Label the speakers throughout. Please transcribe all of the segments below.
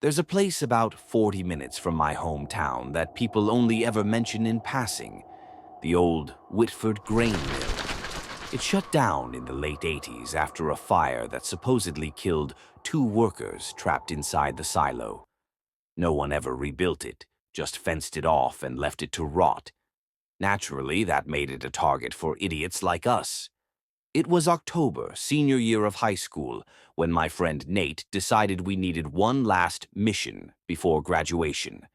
Speaker 1: There's a place about 40 minutes from my hometown that people only ever mention in passing, the old Whitford Grain Mill. It shut down in the late 80s after a fire that supposedly killed 2 workers trapped inside the silo. No one ever rebuilt it, just fenced it off and left it to rot. Naturally, that made it a target for idiots like us. It was October, senior year of high school, when my friend Nate decided we needed one last mission before graduation.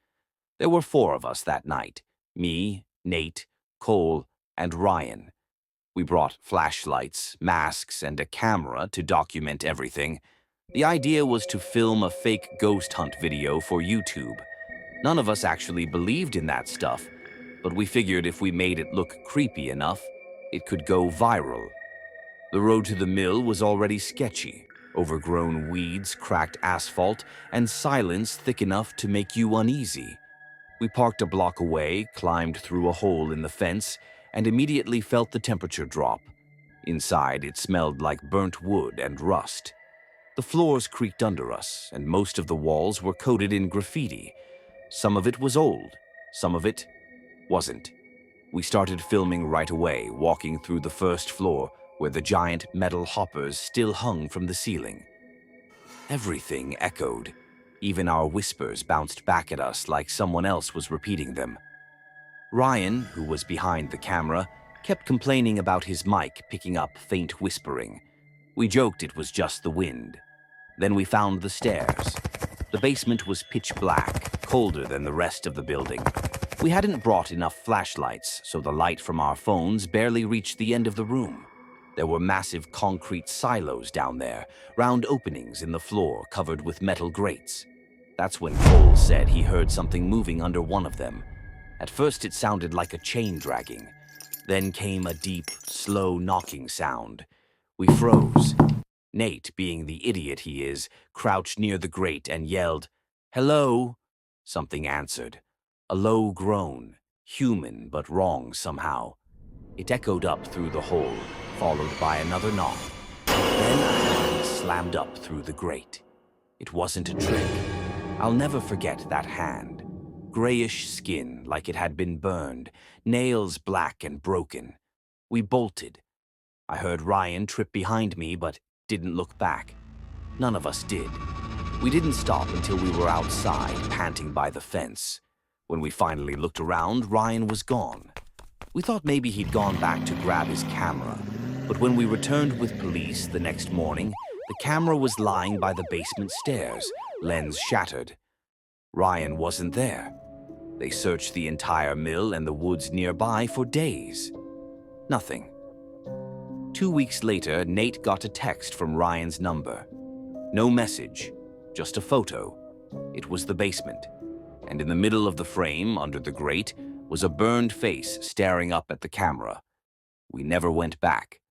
Speaker 1: There were 4 of us that night: me, Nate, Cole, and Ryan. We brought flashlights, masks, and a camera to document everything. The idea was to film a fake ghost hunt video for YouTube. None of us actually believed in that stuff, but we figured if we made it look creepy enough, it could go viral. The road to the mill was already sketchy: overgrown weeds, cracked asphalt, and silence thick enough to make you uneasy. We parked a block away, climbed through a hole in the fence, and immediately felt the temperature drop. Inside, it smelled like burnt wood and rust. The floors creaked under us, and most of the walls were coated in graffiti. Some of it was old, some of it wasn't. We started filming right away, walking through the first floor, where the giant metal hoppers still hung from the ceiling. Everything echoed. Even our whispers bounced back at us like someone else was repeating them. Ryan, who was behind the camera, kept complaining about his mic picking up faint whispering. We joked it was just the wind. Then we found the stairs. The basement was pitch black, colder than the rest of the building. We hadn't brought enough flashlights, so the light from our phones barely reached the end of the room. There were massive concrete silos down there, round openings in the floor covered with metal grates. That's when Cole said he heard something moving under one of them. At first it sounded like a chain dragging. Then came a deep, slow knocking sound. We froze. Nate, being the idiot he is, crouched near the grate and yelled, "Hello?" Something answered. A low groan, human but wrong somehow. It echoed up through the hole, followed by another knock. Then a hand slammed up through the grate. It wasn't a trick. I'll never forget that hand. Grayish skin like it had been burned, nails black and broken. We bolted. I heard Ryan trip behind me, but didn't look back. None of us did. We didn't stop until we were outside, panting by the fence. When we finally looked around, Ryan was gone. We thought maybe he'd gone back to grab his camera, but when we returned with police the next morning, the camera was lying by the basement stairs, lens shattered. Ryan wasn't there. They searched the entire mill and the woods nearby for days. Nothing. 2 weeks later, Nate got a text from Ryan's number. No message, just a photo. It was the basement, and in the middle of the frame, under the grate, was a burned face staring up at the camera. We never went back.